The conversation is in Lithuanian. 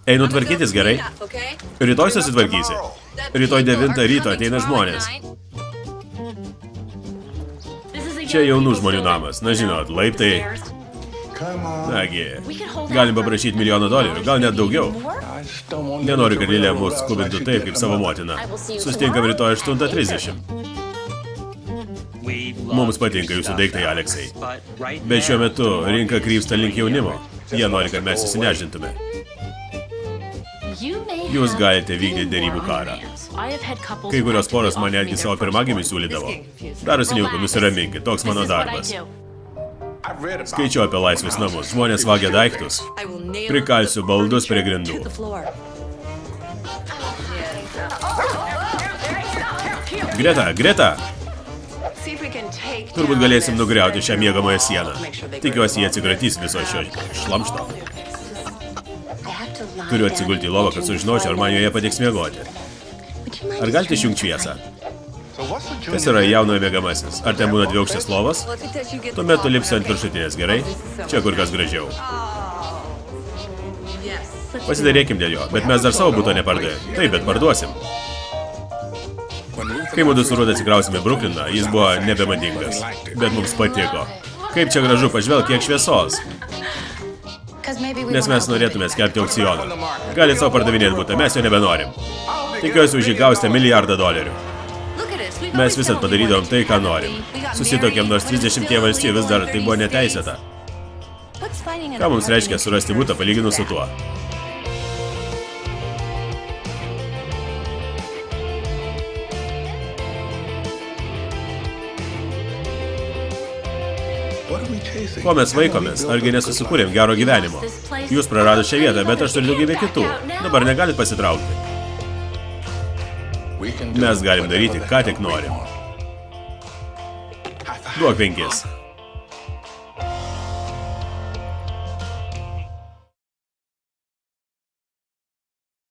Einu tvarkytis, gerai? Rytoj susitvarkysi. Rytoj 9 ryto ateina žmonės. Čia jaunų žmonių namas. Na žinot, laiptai. Nagi, galim paprašyti $1 000 000, gal net daugiau. Nenoriu, kad Lilė mus skubintų taip, kaip savo motina. Susitinkam rytoj 8:30. Mums patinka jūsų daiktai, Aleksai. Bet šiuo metu rinka krypsta link jaunimo. Jie nori, kad mes įsinežintume. Jūs galite vykdyti derybų karą. Kai kurios poros man netgi savo pirmagimį siūlydavo. Darosi nieko, nusiraminkit, toks mano darbas. Skaičiu apie laisvus namus. Žmonės vagia daiktus. Prikalsiu baldus prie grindų. Greta! Turbūt galėsim nugriauti šią miegamąją sieną. Tikiuosi, jie atsikratys viso šio šlamšto. Turiu atsigulti į lovą, kad sužinočiau, ar man joje patiks miegoti. Ar galite išjungti šviesą? Kas yra jaunojo miegamasis? Ar ten būna dviaukštės lovos? Tuomet tu lipsi ant viršutinės, gerai? Čia kur kas gražiau. Pasidarėkim dėl jo, bet mes dar savo buto nepardavėm. Taip, bet parduosim. Kai mudu su Rūda atsikrausime į Brukliną, jis buvo nebemadingas. Bet mums patiko. Kaip čia gražu, pažvelk, kiek šviesos. Nes mes norėtume skelbti aukcioną. Galit savo pardavinėti butą, mes jo nebenorim. Tikiuosi, už jį gausite $1 000 000. Mes visat padarydavom tai, ką norim. Susitokėm, nors 30 valstijų vis dar tai buvo neteisėta. Ką mums reiškia surasti butą palyginus su tuo? Ko mes vaikomės? Argi nesusikūrėm gero gyvenimo? Jūs prarado šią vietą, bet aš turiu daugybę kitų. Dabar negalit pasitraukti. Mes galim daryti, ką tik norim. Duok 5.